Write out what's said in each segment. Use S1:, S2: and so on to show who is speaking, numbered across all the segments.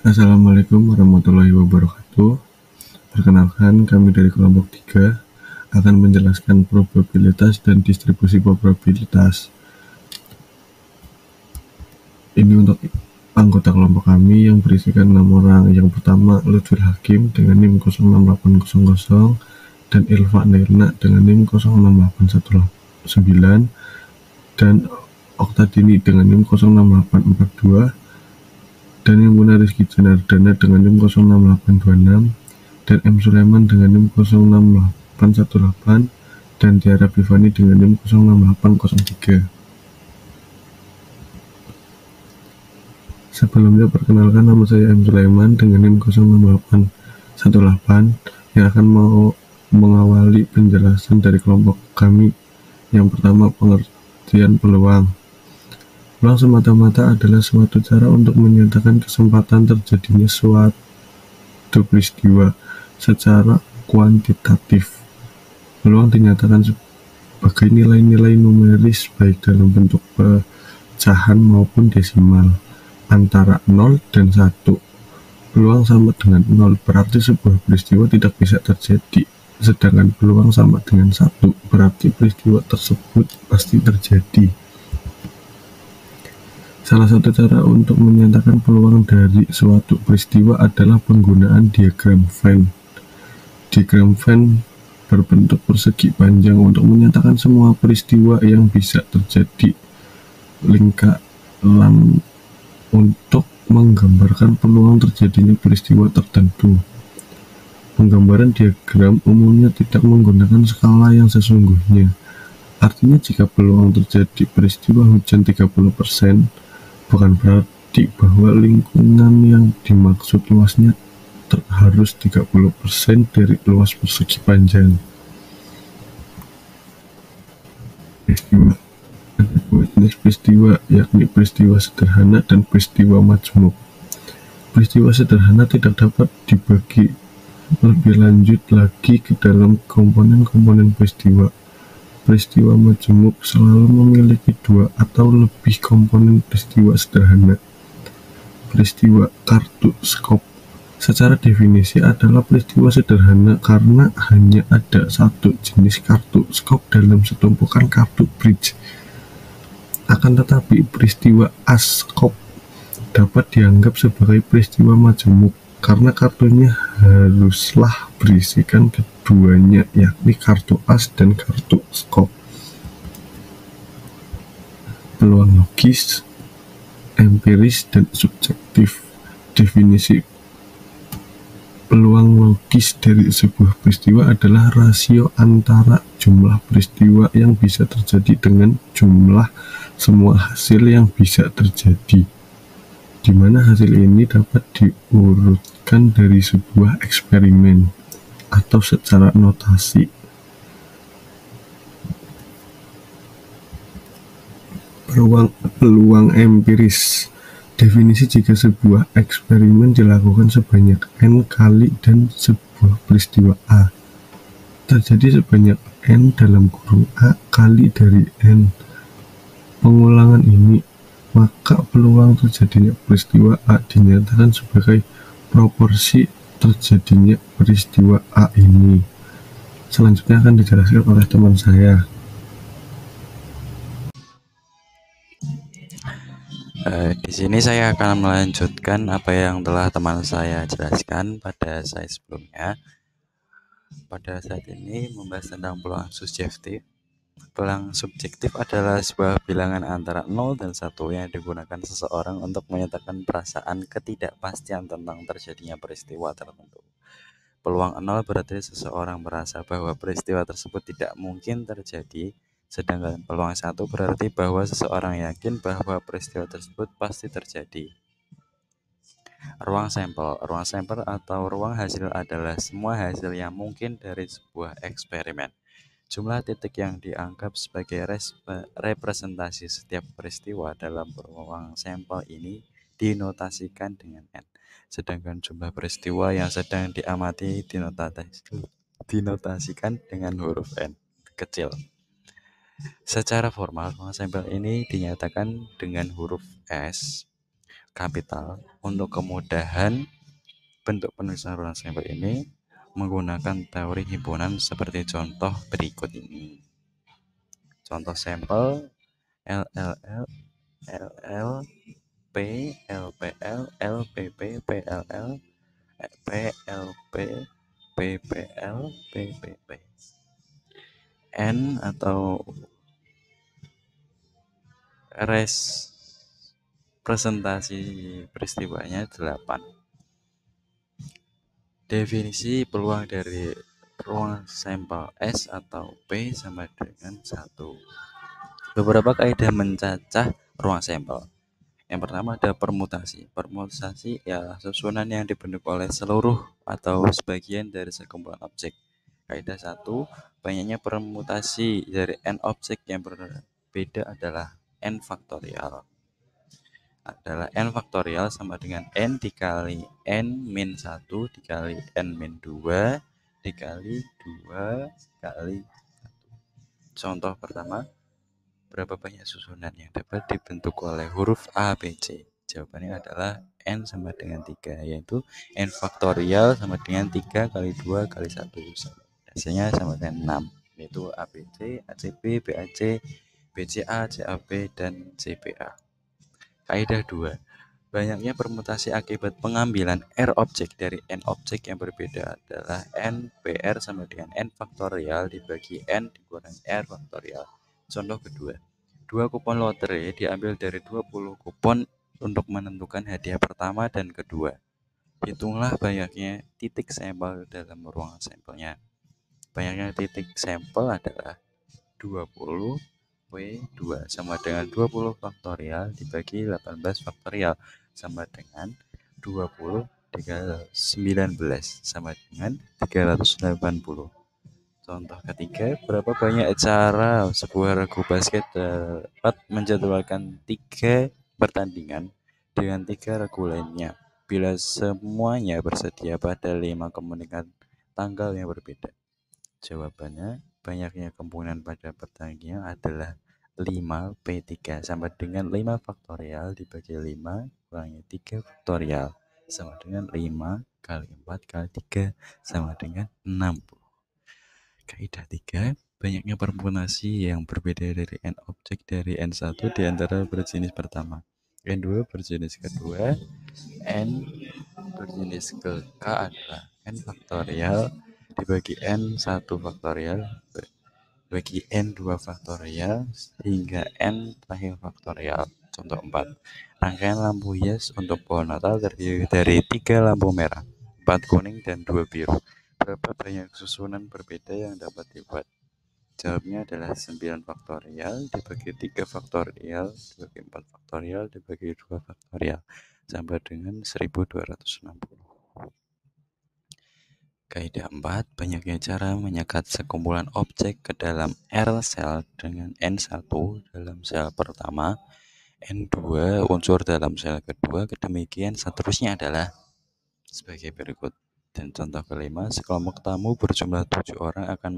S1: Assalamualaikum warahmatullahi wabarakatuh. Perkenalkan, kami dari kelompok 3 akan menjelaskan probabilitas dan distribusi probabilitas. Ini untuk anggota kelompok kami yang berisikan 6 orang. Yang pertama, Lutfil Hakim dengan NIM 06800 dan Ilva Nirna dengan NIM 06819 dan Oktadini dengan NIM 06842 dan yang Rizky Janardana dengan NIM 06826 dan M. Sulaiman dengan NIM 06818 dan Tiara Bivani dengan NIM 06803. Sebelumnya perkenalkan, nama saya M. Sulaiman dengan NIM 06818 yang akan mengawali penjelasan dari kelompok kami. Yang pertama, pengertian peluang. Peluang semata-mata adalah suatu cara untuk menyatakan kesempatan terjadinya suatu peristiwa secara kuantitatif. Peluang dinyatakan sebagai nilai-nilai numeris baik dalam bentuk pecahan maupun desimal antara 0 dan 1. Peluang sama dengan 0 berarti sebuah peristiwa tidak bisa terjadi, sedangkan peluang sama dengan 1 berarti peristiwa tersebut pasti terjadi. Salah satu cara untuk menyatakan peluang dari suatu peristiwa adalah penggunaan diagram Venn. Diagram Venn berbentuk persegi panjang untuk menyatakan semua peristiwa yang bisa terjadi. Lingkaran untuk menggambarkan peluang terjadinya peristiwa tertentu. Penggambaran diagram umumnya tidak menggunakan skala yang sesungguhnya. Artinya jika peluang terjadi peristiwa hujan 30%, bukan berarti bahwa lingkungan yang dimaksud luasnya harus 30% dari luas persegi panjang. Peristiwa. Ada dua jenis peristiwa, yakni peristiwa sederhana dan peristiwa majmuk. Peristiwa sederhana tidak dapat dibagi lebih lanjut lagi ke dalam komponen-komponen peristiwa. Peristiwa majmuk selalu memiliki 2 atau lebih komponen peristiwa sederhana. Peristiwa kartu skop secara definisi adalah peristiwa sederhana karena hanya ada satu jenis kartu skop dalam setumpukan kartu bridge. Akan tetapi peristiwa askop dapat dianggap sebagai peristiwa majemuk karena kartunya haruslah berisikan keduanya, yakni kartu as dan kartu skop. Peluang logis, empiris, dan subjektif. Definisi peluang logis dari sebuah peristiwa adalah rasio antara jumlah peristiwa yang bisa terjadi dengan jumlah semua hasil yang bisa terjadi, di mana hasil ini dapat diurutkan dari sebuah eksperimen atau secara notasi. Peluang empiris. Definisi jika sebuah eksperimen dilakukan sebanyak N kali dan sebuah peristiwa A terjadi sebanyak N dalam kurung A kali dari N pengulangan ini, maka peluang terjadinya peristiwa A dinyatakan sebagai proporsi terjadinya peristiwa A ini. Selanjutnya akan dijelaskan oleh teman saya.
S2: Di sini saya akan melanjutkan apa yang telah teman saya jelaskan pada slide sebelumnya. Pada saat ini membahas tentang peluang subjektif. Peluang subjektif adalah sebuah bilangan antara 0 dan 1 yang digunakan seseorang untuk menyatakan perasaan ketidakpastian tentang terjadinya peristiwa tertentu. Peluang 0 berarti seseorang merasa bahwa peristiwa tersebut tidak mungkin terjadi, sedangkan peluang 1 berarti bahwa seseorang yakin bahwa peristiwa tersebut pasti terjadi. Ruang sampel atau ruang hasil adalah semua hasil yang mungkin dari sebuah eksperimen. Jumlah titik yang dianggap sebagai representasi setiap peristiwa dalam ruang sampel ini dinotasikan dengan N, sedangkan jumlah peristiwa yang sedang diamati dinotasikan dengan huruf N kecil. Secara formal, ruang sampel ini dinyatakan dengan huruf S. kapital. Untuk kemudahan bentuk penulisan ruang sampel ini menggunakan teori himpunan seperti contoh berikut ini. Contoh sampel LLL, LL, P, LPL, LPP, PLL, PLP, PPL, PPP. N atau representasi peristiwanya 8. Definisi peluang dari ruang sampel S atau P sama dengan 1. Beberapa kaidah mencacah ruang sampel. Yang pertama ada permutasi. Permutasi ialah susunan yang dibentuk oleh seluruh atau sebagian dari sekumpulan objek. Kaidah 1, banyaknya permutasi dari n objek yang berbeda adalah n faktorial. N faktorial sama dengan n dikali n min 1 dikali n min 2 dikali 2 kali 1. Contoh pertama, berapa banyak susunan yang dapat dibentuk oleh huruf A, B, C? Jawabannya adalah n sama dengan 3, yaitu n faktorial sama dengan 3 kali 2 kali 1. Hasilnya sama dengan 6, yaitu ABC, ACB, BAC, BCA, CAB, dan CBA. Kaidah 2. Banyaknya permutasi akibat pengambilan R objek dari N objek yang berbeda adalah N PR sama dengan N faktorial dibagi N dikurangi R faktorial. Contoh kedua, 2 kupon lotre diambil dari 20 kupon untuk menentukan hadiah pertama dan kedua. Hitunglah banyaknya titik sampel dalam ruang sampelnya. Banyaknya titik sampel adalah 20 W2 sama dengan 20 faktorial dibagi 18 faktorial sama dengan 20 dikali 19 sama dengan 380. Contoh ketiga, berapa banyak cara sebuah regu basket dapat menjadwalkan 3 pertandingan dengan 3 regu lainnya bila semuanya bersedia pada 5 kemungkinan tanggal yang berbeda. Jawabannya, banyaknya kemungkinan pada pertandingan adalah 5P3 sama dengan 5 faktorial dibagi 5 kurangi 3 faktorial sama dengan 5 kali 4 kali 3 sama dengan 60. Kaidah 3, banyaknya permutasi yang berbeda dari n objek dari n1 di antara berjenis pertama, n2 berjenis kedua, n berjenis ke k adalah n faktorial dibagi n1 faktorial bagi n2 faktorial hingga n terakhir faktorial. Contoh 4. Rangkaian lampu hias untuk pohon Natal terdiri dari 3 lampu merah, 4 kuning, dan 2 biru. Berapa banyak susunan berbeda yang dapat dibuat? Jawabnya adalah 9 faktorial dibagi 3 faktorial dibagi 4 faktorial dibagi 2 faktorial sama dengan 1260. Kaidah 4, banyaknya cara menyekat sekumpulan objek ke dalam R sel dengan N1 dalam sel pertama, N2 unsur dalam sel kedua, kedemikian seterusnya adalah sebagai berikut. Dan contoh kelima, sekelompok tamu berjumlah 7 orang akan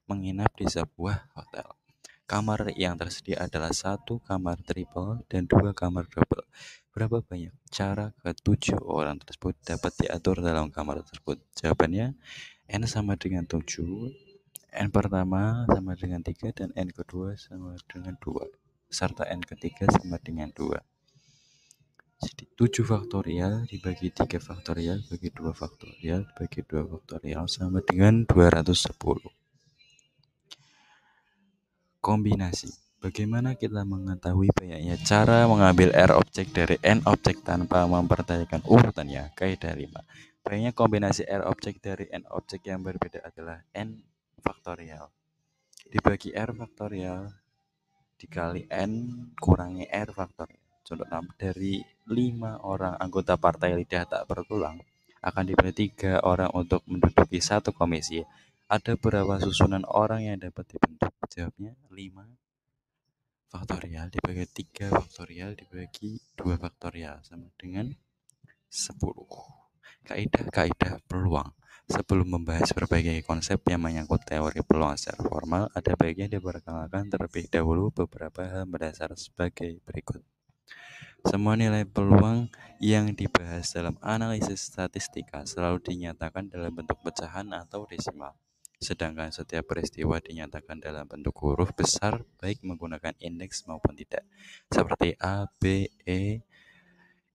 S2: menginap di sebuah hotel. Kamar yang tersedia adalah 1 kamar triple dan 2 kamar double. Berapa banyak cara ke-7 orang tersebut dapat diatur dalam kamar tersebut? Jawabannya, N sama dengan 7, N pertama sama dengan 3, dan N kedua sama dengan 2, serta N ketiga sama dengan 2. Jadi 7 faktorial dibagi 3 faktorial bagi 2 faktorial bagi 2 faktorial sama dengan 210. Kombinasi. Bagaimana kita mengetahui banyaknya cara mengambil R objek dari N objek tanpa mempertanyakan urutannya? Kaidah 5. Banyaknya kombinasi R objek dari N objek yang berbeda adalah N faktorial dibagi R faktorial dikali N kurangi R faktorial. Contoh 6. Dari 5 orang anggota partai lidah tak bertulang akan dipilih 3 orang untuk menduduki 1 komisi. Ada berapa susunan orang yang dapat dibentuk? Jawabnya 5 faktorial dibagi 3 faktorial dibagi 2 faktorial sama dengan 10. Kaidah-kaidah peluang. Sebelum membahas berbagai konsep yang menyangkut teori peluang secara formal, ada baiknya diperkenalkan terlebih dahulu beberapa hal mendasar sebagai berikut. Semua nilai peluang yang dibahas dalam analisis statistika selalu dinyatakan dalam bentuk pecahan atau desimal. Sedangkan setiap peristiwa dinyatakan dalam bentuk huruf besar baik menggunakan indeks maupun tidak. Seperti A, B, E,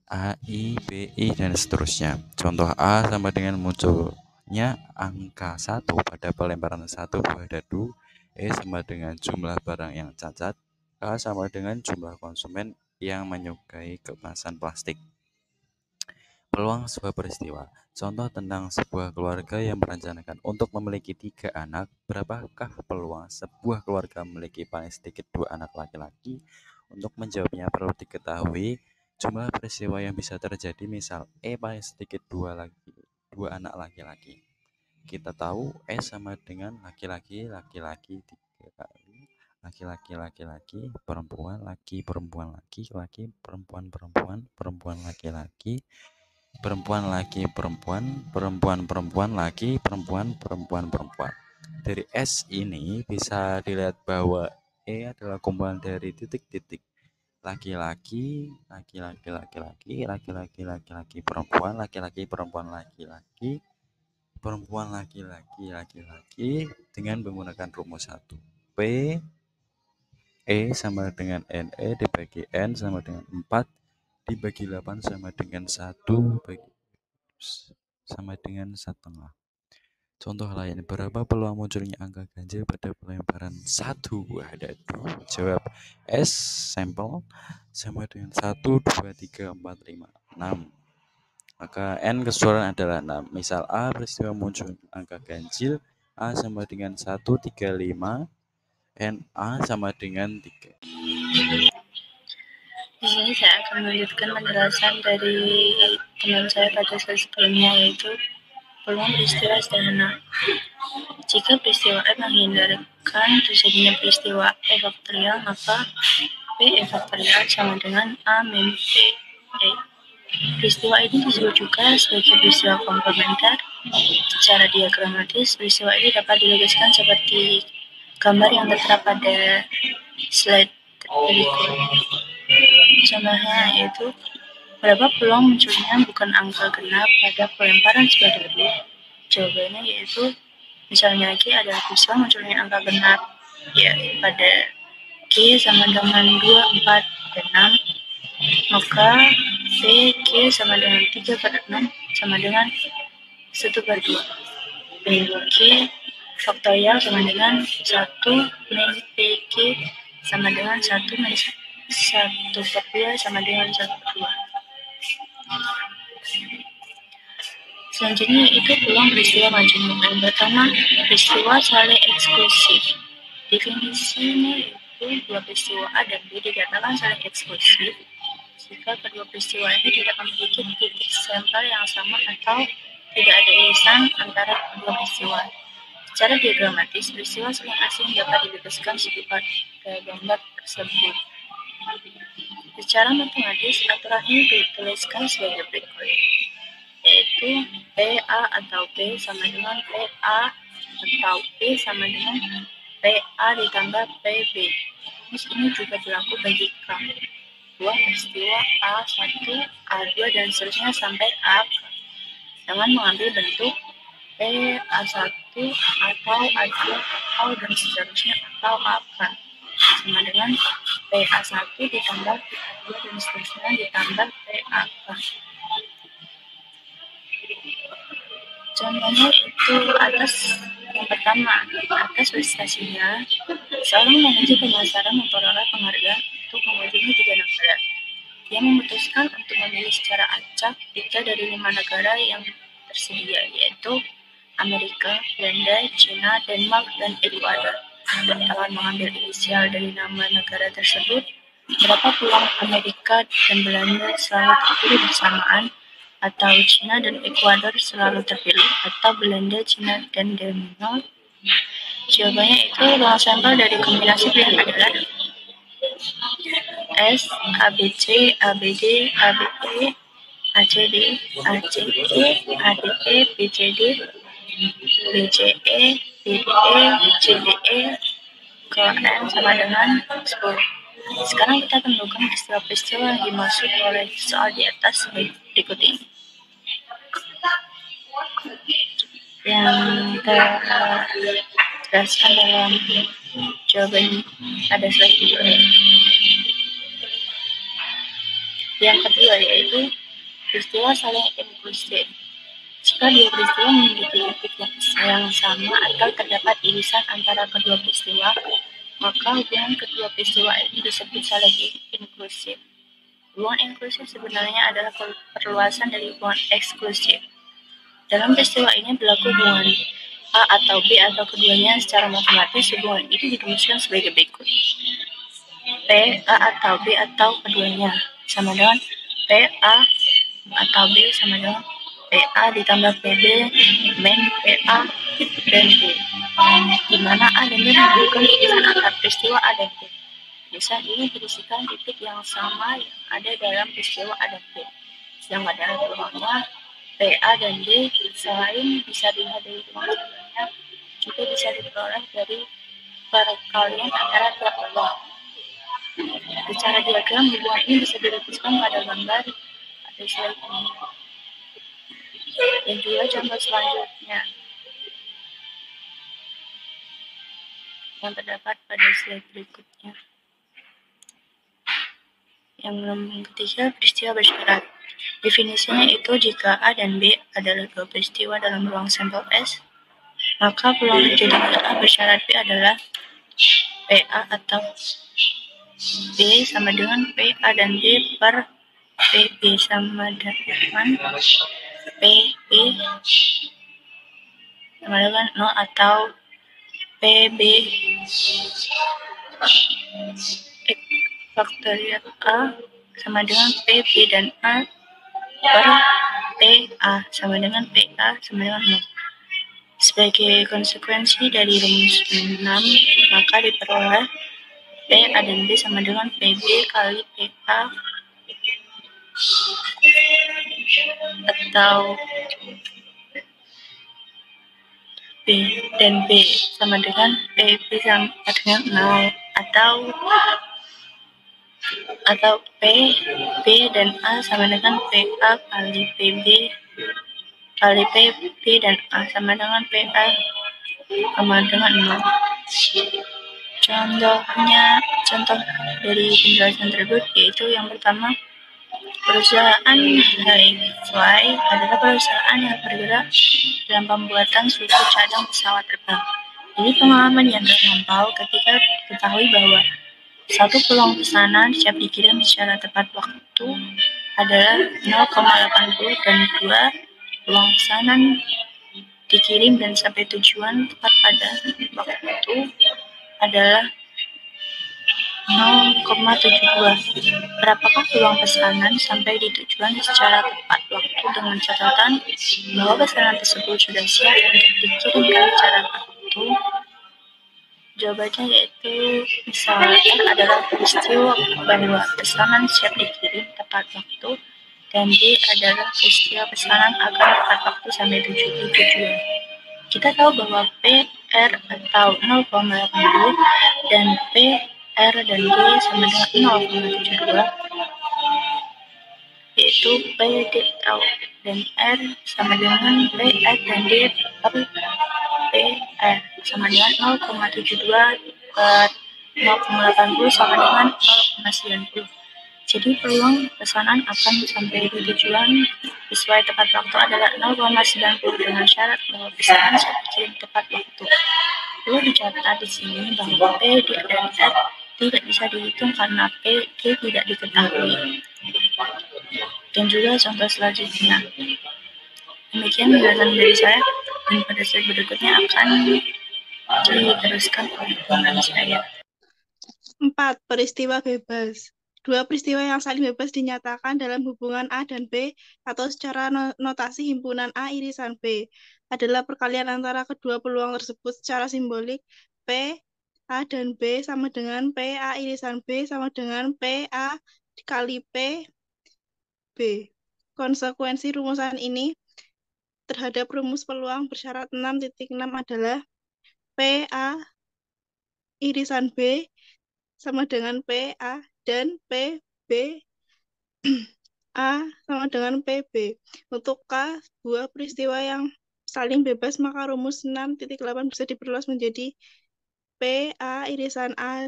S2: A, I, B, I, dan seterusnya. Contoh A sama dengan munculnya angka 1 pada pelemparan 1 buah dadu. E sama dengan jumlah barang yang cacat. K sama dengan jumlah konsumen yang menyukai kemasan plastik. Peluang sebuah peristiwa. Contoh tentang sebuah keluarga yang merencanakan untuk memiliki 3 anak. Berapakah peluang sebuah keluarga memiliki paling sedikit 2 anak laki-laki? Untuk menjawabnya perlu diketahui jumlah peristiwa yang bisa terjadi. Misal E paling sedikit 2 anak laki-laki. Kita tahu E sama dengan laki-laki 3 kali. Laki-laki, perempuan, laki, perempuan, laki, perempuan, perempuan, laki-laki, perempuan, laki, perempuan, laki, perempuan. Dari S ini bisa dilihat bahwa E adalah kumpulan dari titik-titik laki-laki, perempuan, laki-laki, dengan menggunakan rumus 1. P E sama dengan NE dibagi N sama dengan 4 dibagi 8 sama dengan 1 sama dengan 1/2. Contoh lain, berapa peluang munculnya angka ganjil pada pelemparan 1 buah dadu? Jawab S sampel sama dengan 1, 2, 3, 4, 5, 6. Maka N keseluruhan adalah 6. Misal A peristiwa muncul angka ganjil A sama dengan 1, 3, 5. NA sama dengan 3.
S3: Di sini saya akan melanjutkan penjelasan dari teman saya pada slide sebelumnya, yaitu peluang peristiwa sederhana. Jika peristiwa E menghindarkan terjadinya peristiwa E faktorial, maka P E faktorial sama dengan A min P E. Peristiwa ini disebut juga sebagai peristiwa komplementer. Secara diagramatis, peristiwa ini dapat dilukiskan seperti gambar yang tertera pada slide berikut. Contohnya yaitu berapa peluang munculnya bukan angka genap pada pelemparan sebuah dadu? Jawabannya yaitu misalnya G adalah peristiwa munculnya angka genap ya pada G sama dengan 2, 4, dan 6, maka P G sama dengan 3/6 sama dengan 1/2. G faktorial sama dengan 1 min PG sama dengan 1 min 1/2 sama dengan 1/2. Selanjutnya itu peluang peristiwa majemuk. Yang pertama, peristiwa saling eksklusif. Definisinya itu dua peristiwa A dan B dikatakan saling eksklusif jika kedua peristiwa ini tidak memiliki titik sampel yang sama atau tidak ada irisan antara kedua peristiwa. Secara diagramatis, peristiwa saling asing dapat dilukiskan pada gambar tersebut. Secara matematis, aturan ini dituliskan sebagai berikut, yaitu PA atau P sama dengan PA atau P sama dengan PA ditambah PB. Rumus ini juga berlaku bagi K. Dua peristiwa A1, A2, dan seterusnya sampai AK dengan mengambil bentuk PA1 atau A2 atau dan seterusnya atau AK sama dengan PA1 ditambah PA2 dan seterusnya ditambah PAK. Contohnya itu yang pertama, atas prestasinya, seorang manajer pemasaran memperoleh penghargaan untuk mengunjungi 3 negara. Dia memutuskan untuk memilih secara acak 3 dari 5 negara yang tersedia, yaitu Amerika, Belanda, China, Denmark, dan Ekuador. Dengan mengambil inisial dari nama negara tersebut, berapa peluang Amerika dan Belanda selalu terpilih bersamaan, atau China dan Ekuador selalu terpilih, atau Belanda, China, dan Denmark? Jawabannya itu ruang sampel dari kombinasi pilihan adalah S, ABC, ABD, ABE, ACD, ACE, ADE, BCD, BCE, BDE, CDE, KN sama dengan 10. Sekarang kita tentukan peristiwa-peristiwa yang dimaksud oleh soal di atas sebagai berikut ini. Yang terjelaskan dalam jawaban ada slide ini. Yang kedua yaitu peristiwa saling inklusif. Jika dua peristiwa memiliki titik yang sama atau terdapat irisan antara kedua peristiwa, maka hubungan kedua peristiwa ini disebut saling inklusif. Hubungan inklusif sebenarnya adalah perluasan dari hubungan eksklusif. Dalam peristiwa ini berlaku hubungan A atau B atau keduanya. Secara matematis hubungan itu dirumuskan sebagai berikut. P, A atau B atau keduanya sama dengan P, A atau B sama dengan PA ditambah PB min PA dan B, di mana A dan B menunjukkan irisan antara peristiwa A dan B. Irisan ini berisikan titik yang sama yang ada dalam peristiwa A dan B. Sedangkan dalam peluangnya PA dan B selain bisa dilihat dari peluang sebelumnya, juga bisa diperoleh dari perkalian antara dua peluang. Secara diagram, hubungan ini bisa dirumuskan pada gambar pada slide ini. Dan juga contoh selanjutnya yang terdapat pada slide berikutnya. Yang ketiga, peristiwa bersyarat. Definisinya itu jika A dan B adalah dua peristiwa dalam ruang sampel S, maka peluang terjadinya A bersyarat B adalah PA atau B sama dengan PA dan B per PB sama dengan PB sama dengan 0 atau PB faktorial A sama dengan PB dan A per PA sama dengan PA sama dengan 0. Sebagai konsekuensi dari rumus 6, maka diperoleh PA dan B sama dengan PB kali PA atau B dan B sama dengan PB sama dengan 0 atau P, B dan A sama dengan PA kali PB kali PB dan A sama dengan PA sama dengan 0. Contoh dari penjelasan tersebut yaitu yang pertama, perusahaan Hi-Fly adalah perusahaan yang bergerak dalam pembuatan suatu cadang pesawat terbang. Jadi pengalaman yang terlampau ketika diketahui bahwa satu peluang pesanan siap dikirim secara tepat waktu adalah 0,80 dan dua peluang pesanan dikirim dan sampai tujuan tepat pada waktu adalah 0,72. Berapakah peluang pesanan sampai di tujuan secara tepat waktu dengan catatan bahwa pesanan tersebut sudah siap untuk dikirimkan secara waktu? Jawabannya yaitu misalnya adalah peristiwa bahwa pesanan siap dikirim tepat waktu dan B adalah peristiwa pesanan akan tepat waktu sampai tujuan. Kita tahu bahwa P, R atau 0,80 dan P, R dan D sama dengan 0,72, yaitu P, D atau dan R sama dengan P, R dan D per P, R sama dengan 0,72 per 0,80 sama dengan 0,90. Jadi peluang pesanan akan sampai di tujuan sesuai tepat waktu adalah 0,90 dengan syarat bahwa pesanan siap dikirim tepat waktu. Perlu dicatat di sini bahwa P, D, dan R tidak bisa dihitung karena P, D tidak diketahui. Dan juga contoh selanjutnya. Demikian penjelasan dari saya, dan pada slide berikutnya akan diteruskan oleh teman saya.
S4: 4. Peristiwa bebas. Dua peristiwa yang saling bebas dinyatakan dalam hubungan A dan B atau secara notasi himpunan A irisan B adalah perkalian antara kedua peluang tersebut secara simbolik. P, A dan B sama dengan P, A irisan B sama dengan P, A dikali P, B. Konsekuensi rumusan ini terhadap rumus peluang bersyarat 6.6 adalah P, A irisan B sama dengan P A dan P B A sama dengan PB. Untuk K, buah peristiwa yang saling bebas, maka rumus 6.8 bisa diperluas menjadi P A irisan A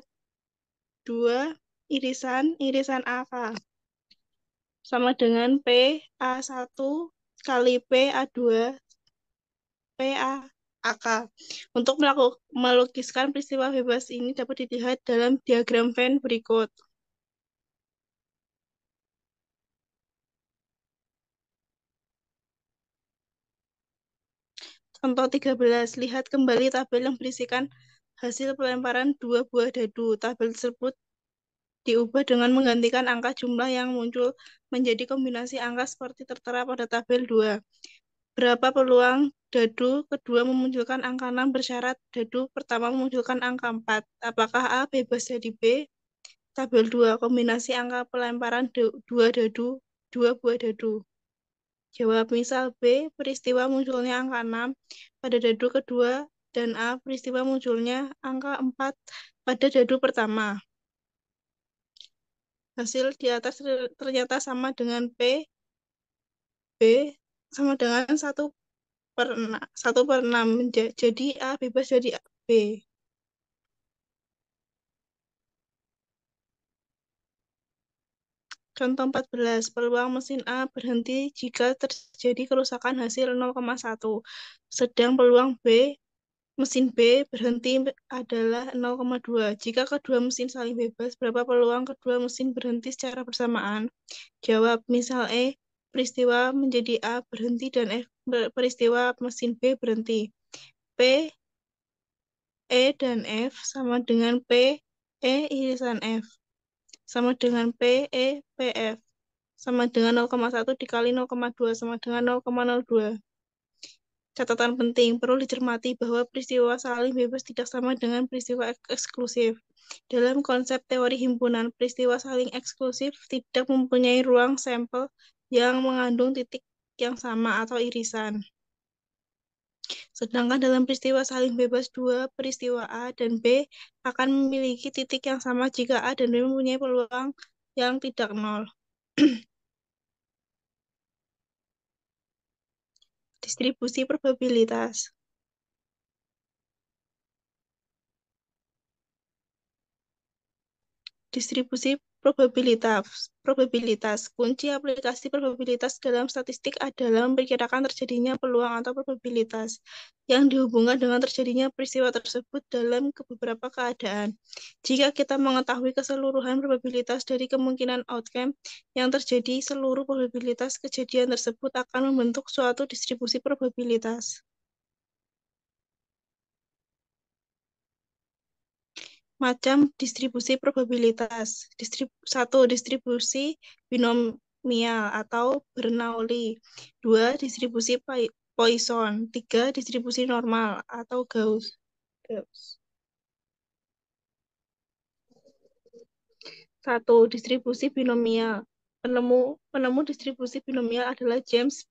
S4: 2 irisan AK sama dengan P A1 kali P A2 P A AK. Untuk melukiskan peristiwa bebas ini dapat dilihat dalam diagram Venn berikut. Contoh 13, lihat kembali tabel yang berisikan hasil pelemparan dua buah dadu. Tabel tersebut diubah dengan menggantikan angka jumlah yang muncul menjadi kombinasi angka seperti tertera pada tabel 2. Berapa peluang dadu kedua memunculkan angka 6 bersyarat dadu pertama memunculkan angka 4. Apakah A bebas dari B? Tabel 2, kombinasi angka pelemparan dua buah dadu. Jawab misal B, peristiwa munculnya angka 6 pada dadu kedua, dan A, peristiwa munculnya angka 4 pada dadu pertama. Hasil di atas ternyata sama dengan P, B sama dengan 1/6. Jadi A bebas dari B. Contoh 14, peluang mesin A berhenti jika terjadi kerusakan hasil 0,1. Sedang peluang mesin B berhenti adalah 0,2. Jika kedua mesin saling bebas, berapa peluang kedua mesin berhenti secara bersamaan? Jawab, misal E, peristiwa menjadi A berhenti dan F, peristiwa mesin B berhenti. P, E dan F sama dengan P, E irisan F. Sama dengan P, E, PF. Sama dengan 0,1 dikali 0,2 sama dengan 0,02. Catatan penting, perlu dicermati bahwa peristiwa saling bebas tidak sama dengan peristiwa eksklusif. Dalam konsep teori himpunan, peristiwa saling eksklusif tidak mempunyai ruang sampel yang mengandung titik yang sama atau irisan. Sedangkan dalam peristiwa saling bebas, dua peristiwa A dan B akan memiliki titik yang sama jika A dan B mempunyai peluang yang tidak nol. Distribusi probabilitas. Distribusi probabilitas. Kunci aplikasi probabilitas dalam statistik adalah memperkirakan terjadinya peluang atau probabilitas yang dihubungkan dengan terjadinya peristiwa tersebut dalam beberapa keadaan. Jika kita mengetahui keseluruhan probabilitas dari kemungkinan outcome yang terjadi, seluruh probabilitas kejadian tersebut akan membentuk suatu distribusi probabilitas. Macam distribusi probabilitas. 1. Distribusi binomial atau Bernoulli. 2. Distribusi Poisson. 3. Distribusi normal atau Gauss. 1. Distribusi binomial. Penemu distribusi binomial adalah James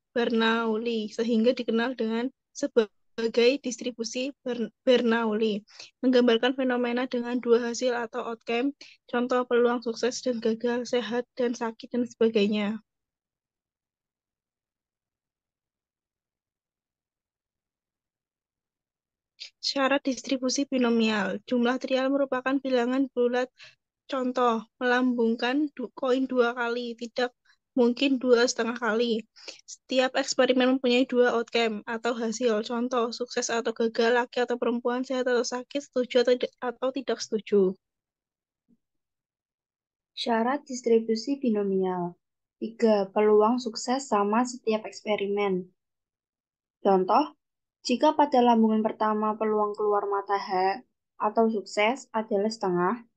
S4: Bernoulli, sehingga dikenal dengan sebagai distribusi Bernoulli, menggambarkan fenomena dengan dua hasil atau outcome, contoh peluang sukses dan gagal, sehat dan sakit, dan sebagainya. Syarat distribusi binomial. Jumlah trial merupakan bilangan bulat. Contoh, melambungkan koin 2 kali, tidak mungkin 2,5 kali. Setiap eksperimen mempunyai 2 outcome atau hasil. Contoh, sukses atau gagal, laki atau perempuan, sehat atau sakit, setuju atau tidak setuju.
S5: Syarat distribusi binomial. 3. Peluang sukses sama setiap eksperimen. Contoh, jika pada lambungan pertama peluang keluar mata H atau sukses adalah setengah,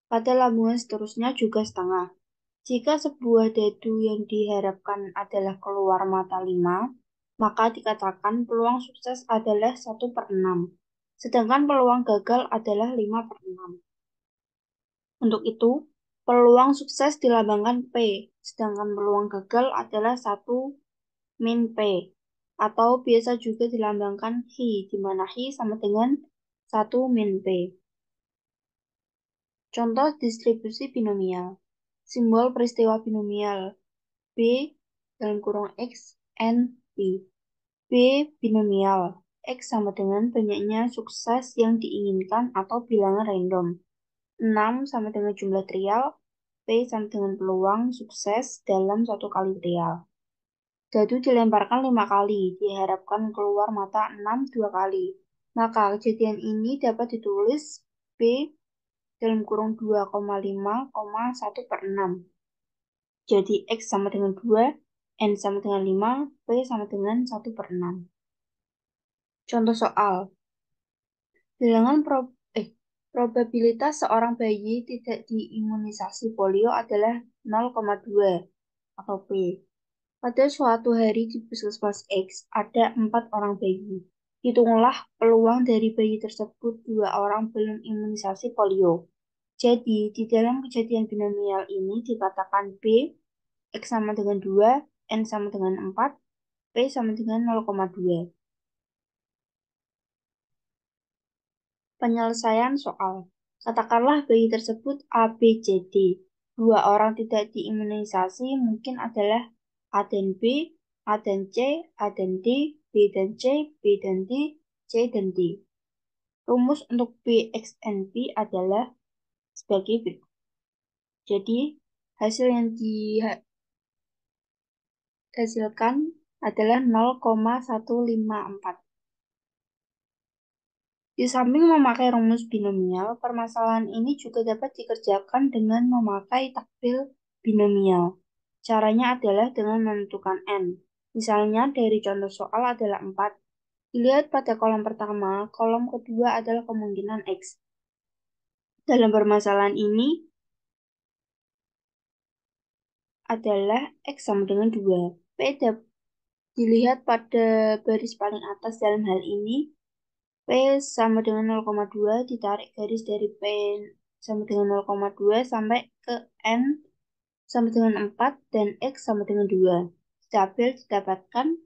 S5: pada lambungan seterusnya juga setengah. Jika sebuah dadu yang diharapkan adalah keluar mata 5, maka dikatakan peluang sukses adalah 1/6, sedangkan peluang gagal adalah 5/6. Untuk itu, peluang sukses dilambangkan P, sedangkan peluang gagal adalah 1 min P, atau biasa juga dilambangkan Hi, di mana Hi sama dengan 1 min P. Contoh distribusi binomial. Simbol peristiwa binomial. B dalam kurung X, N, P. B binomial. X sama dengan banyaknya sukses yang diinginkan atau bilangan random. 6 sama dengan jumlah trial. P sama dengan peluang sukses dalam satu kali trial. Dadu dilemparkan 5 kali, diharapkan keluar mata 6 2 kali. Maka kejadian ini dapat ditulis B dalam kurung 2,5, 1/6. Jadi X sama dengan 2, N sama dengan 5, P sama dengan 1/6. Contoh soal. Bilangan probabilitas seorang bayi tidak diimunisasi polio adalah 0,2 atau P. Pada suatu hari di puskesmas X ada 4 orang bayi. Hitunglah peluang dari bayi tersebut 2 orang belum imunisasi polio. Jadi, di dalam kejadian binomial ini dikatakan B, X sama dengan 2, N sama dengan 4, P sama dengan 0,2. Penyelesaian soal. Katakanlah bayi tersebut A, B, C, D. 2 orang tidak diimunisasi mungkin adalah A dan B, A dan C, A dan D, B dan C, B dan D, C dan D. Rumus untuk B, X, N, P adalah sebagai berikut. Jadi, hasil yang dihasilkan adalah 0,154. Di samping memakai rumus binomial, permasalahan ini juga dapat dikerjakan dengan memakai takbil binomial. Caranya adalah dengan menentukan N. Misalnya dari contoh soal adalah 4. Dilihat pada kolom pertama, kolom kedua adalah kemungkinan X. Dalam permasalahan ini adalah X sama dengan 2. P dilihat pada baris paling atas dalam hal ini, P sama dengan 0,2 ditarik garis dari P sama dengan 0,2 sampai ke N sama dengan 4 dan X sama dengan 2. Stabil didapatkan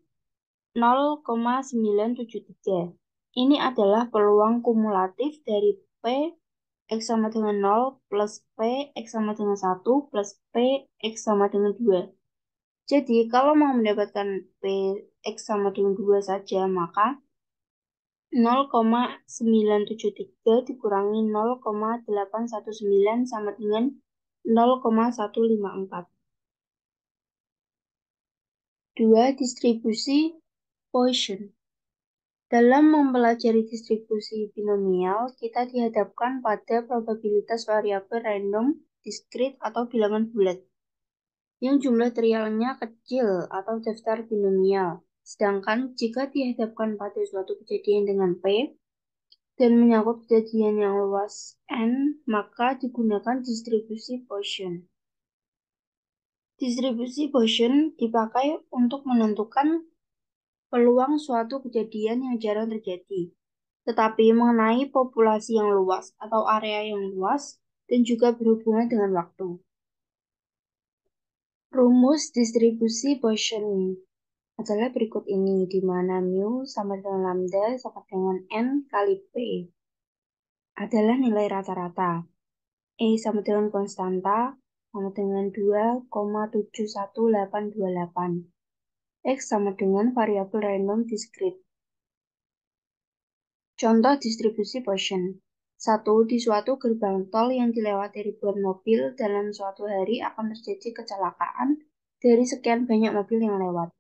S5: 0,973. Ini adalah peluang kumulatif dari P X sama dengan 0 plus P X sama dengan 1 plus P X sama dengan 2. Jadi kalau mau mendapatkan P X sama dengan 2 saja, maka 0,973 dikurangi 0,819 sama dengan 0,154. 2. Distribusi Poisson. Dalam mempelajari distribusi binomial, kita dihadapkan pada probabilitas variabel random, diskrit, atau bilangan bulat, yang jumlah trialnya kecil atau daftar binomial. Sedangkan jika dihadapkan pada suatu kejadian dengan P dan menyangkut kejadian yang luas N, maka digunakan distribusi Poisson. Distribusi Poisson dipakai untuk menentukan peluang suatu kejadian yang jarang terjadi, tetapi mengenai populasi yang luas atau area yang luas dan juga berhubungan dengan waktu. Rumus distribusi Poisson adalah berikut ini, di mana mu sama dengan lambda sama dengan N kali P adalah nilai rata-rata. E sama dengan konstanta sama dengan 2,71828. X sama dengan variabel random diskrit. Contoh distribusi Poisson. 1. Di suatu gerbang tol yang dilewati ribuan mobil, dalam suatu hari akan terjadi kecelakaan dari sekian banyak mobil yang lewat.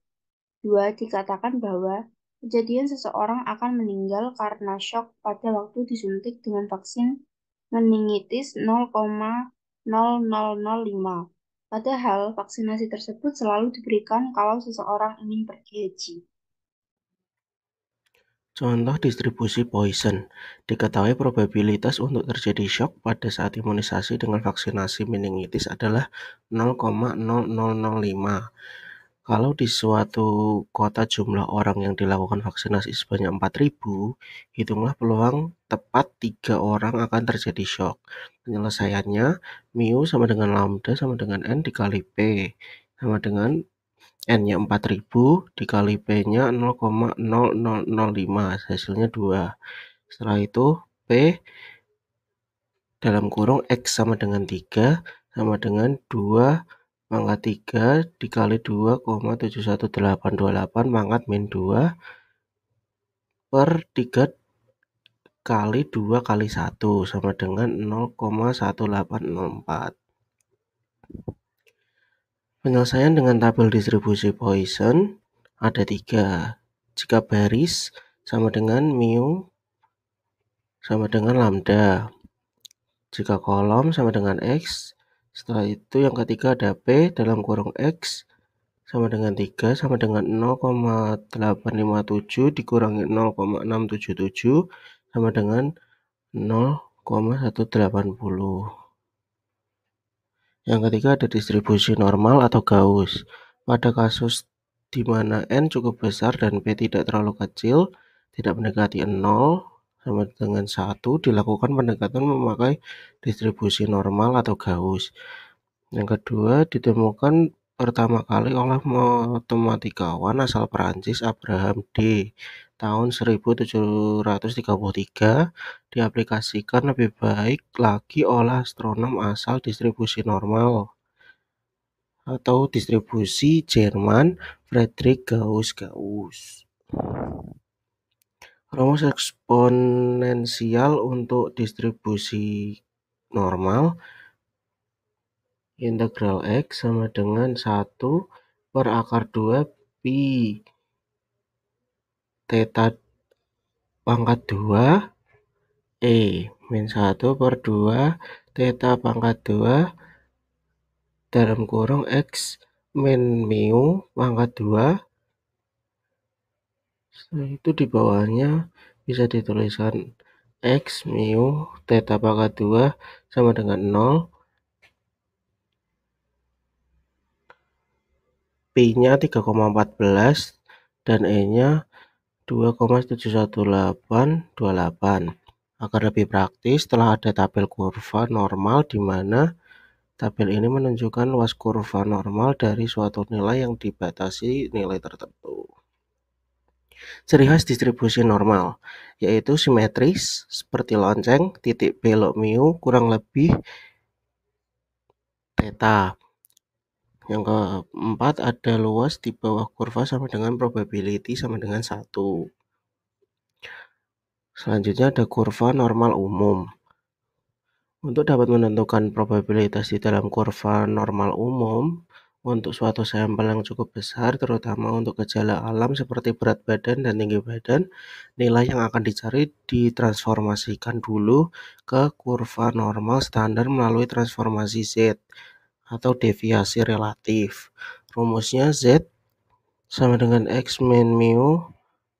S5: 2. Dikatakan bahwa kejadian seseorang akan meninggal karena shock pada waktu disuntik dengan vaksin meningitis 0,0005. Padahal vaksinasi tersebut selalu diberikan kalau seseorang ingin pergi haji.
S6: Contoh distribusi Poisson. Diketahui probabilitas untuk terjadi shock pada saat imunisasi dengan vaksinasi meningitis adalah 0,0005. Kalau di suatu kota jumlah orang yang dilakukan vaksinasi sebanyak 4.000, hitunglah peluang tepat 3 orang akan terjadi shock. Penyelesaiannya, mu sama dengan lambda sama dengan N dikali P, sama dengan N-nya 4.000 dikali P-nya 0,0005, hasilnya 2. Setelah itu P dalam kurung X sama dengan 3 sama dengan 2 pangkat 3 dikali 2,71828 pangkat min 2 per 3 kali 2 kali 1 sama dengan 0,1804. Penyelesaian dengan tabel distribusi Poisson ada 3. Jika baris sama dengan mu sama dengan lambda. Jika kolom sama dengan X. Setelah itu yang ketiga ada P dalam kurung X sama dengan 3 sama dengan 0,857 dikurangi 0,677 sama dengan 0,180. Yang ketiga ada distribusi normal atau Gauss. Pada kasus di mana N cukup besar dan P tidak terlalu kecil, tidak mendekati 0 sama dengan 1, dilakukan pendekatan memakai distribusi normal atau Gauss. Yang kedua ditemukan pertama kali oleh matematikawan asal Prancis Abraham D. tahun 1733, diaplikasikan lebih baik lagi oleh astronom asal distribusi normal atau distribusi Jerman Friedrich Gauss. Rumus eksponensial untuk distribusi normal integral X sama dengan 1 per akar 2 pi theta pangkat 2 min 1 per 2 theta pangkat 2 dalam kurung X min mu pangkat 2. Setelah itu di bawahnya bisa dituliskan X mu theta pangkat 2 sama dengan 0, P-nya 3,14 dan E-nya 2,71828. Agar lebih praktis, telah ada tabel kurva normal di mana tabel ini menunjukkan luas kurva normal dari suatu nilai yang dibatasi nilai tertentu. Ciri khas distribusi normal yaitu simetris seperti lonceng, titik belok mu kurang lebih theta. Yang keempat ada luas di bawah kurva sama dengan probability sama dengan 1. Selanjutnya ada kurva normal umum. Untuk dapat menentukan probabilitas di dalam kurva normal umum untuk suatu sampel yang cukup besar, terutama untuk gejala alam seperti berat badan dan tinggi badan, nilai yang akan dicari ditransformasikan dulu ke kurva normal standar melalui transformasi Z atau deviasi relatif. Rumusnya Z sama dengan X min mu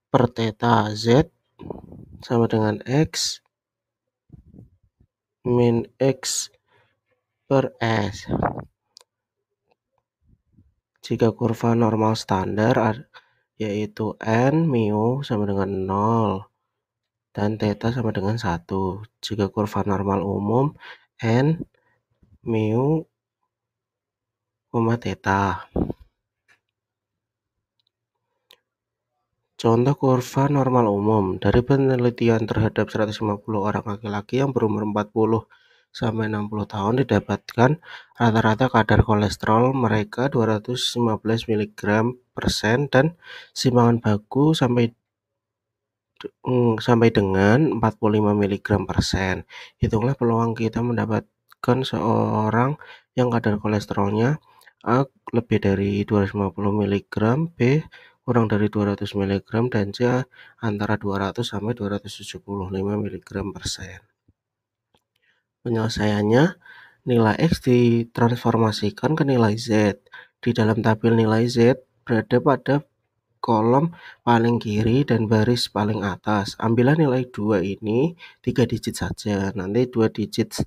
S6: per theta. Z sama dengan X min X per S. Jika kurva normal standar yaitu N mu sama dengan 0 dan theta sama dengan 1. Jika kurva normal umum N mu, theta. Contoh kurva normal umum. Dari penelitian terhadap 150 orang laki-laki yang berumur 40 sampai 60 tahun didapatkan rata-rata kadar kolesterol mereka 215 mg per sen dan simpangan baku sampai dengan 45 mg per sen. Hitunglah peluang kita mendapatkan seorang yang kadar kolesterolnya A lebih dari 250 mg, B kurang dari 200 mg, dan C antara 200 sampai 275 mg per sen. Penyelesaiannya, nilai X ditransformasikan ke nilai Z. Di dalam tabel nilai Z berada pada kolom paling kiri dan baris paling atas. Ambillah nilai 2 ini 3 digit saja. Nanti 2 digit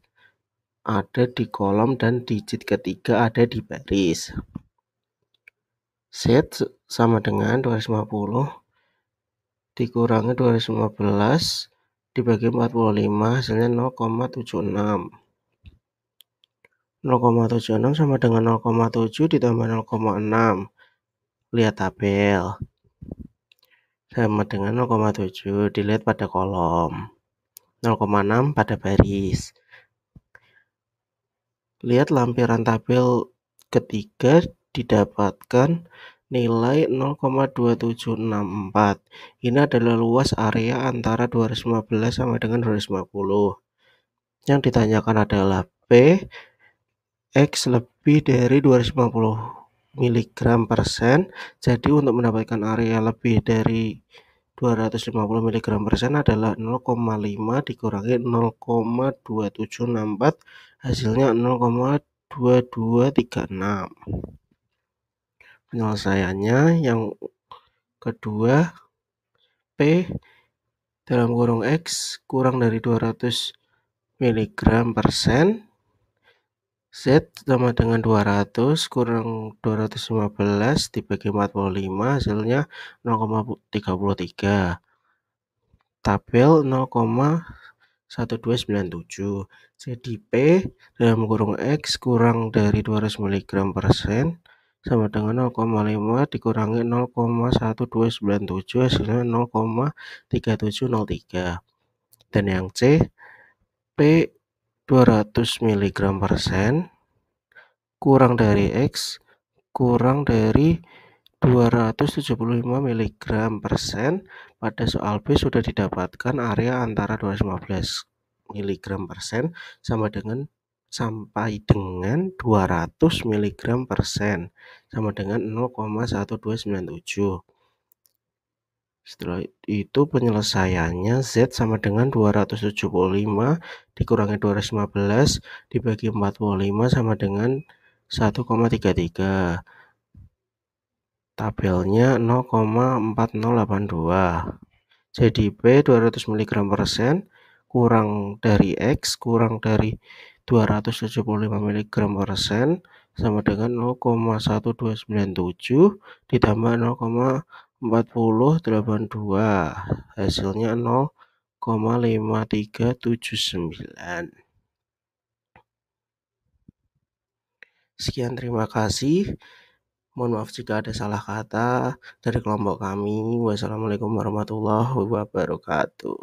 S6: ada di kolom dan digit ketiga ada di baris. Z sama dengan 250 dikurangi 215 dibagi 45 hasilnya 0,76. 0,76 sama dengan 0,7 ditambah 0,6. Lihat tabel. Sama dengan 0,7 dilihat pada kolom. 0,6 pada baris. Lihat lampiran tabel ketiga didapatkan nilai 0,2764. Ini adalah luas area antara 215 sama dengan 250. Yang ditanyakan adalah P X lebih dari 250 mg per sen. Jadi untuk mendapatkan area lebih dari 250 mg per sen adalah 0,5 dikurangi 0,2764, hasilnya 0,2236. Penyelesaiannya yang kedua, P dalam kurung X kurang dari 200 mg per sen, Z sama dengan 200 kurang 215 dibagi 45, hasilnya 0,33. Tabel 0,1297. Jadi P dalam kurung X kurang dari 200 mg per sen sama dengan 0,5 dikurangi 0,1297, hasilnya 0,3703. Dan yang C, P 200 mg per sen kurang dari X kurang dari 275 mg per sen. Pada soal B sudah didapatkan area antara 215 mg per sen sampai dengan 200 mg per sen sama dengan 0,1297. Setelah itu penyelesaiannya Z sama dengan 275 dikurangi 215 dibagi 45 sama dengan 1,33. Tabelnya 0,4082. Jadi P 200 mg per sen kurang dari X kurang dari 275 mg per sen sama dengan 0,1297 ditambah 0,4082, hasilnya 0,5379. Sekian, terima kasih. Mohon maaf jika ada salah kata dari kelompok kami. Wassalamualaikum warahmatullahi wabarakatuh.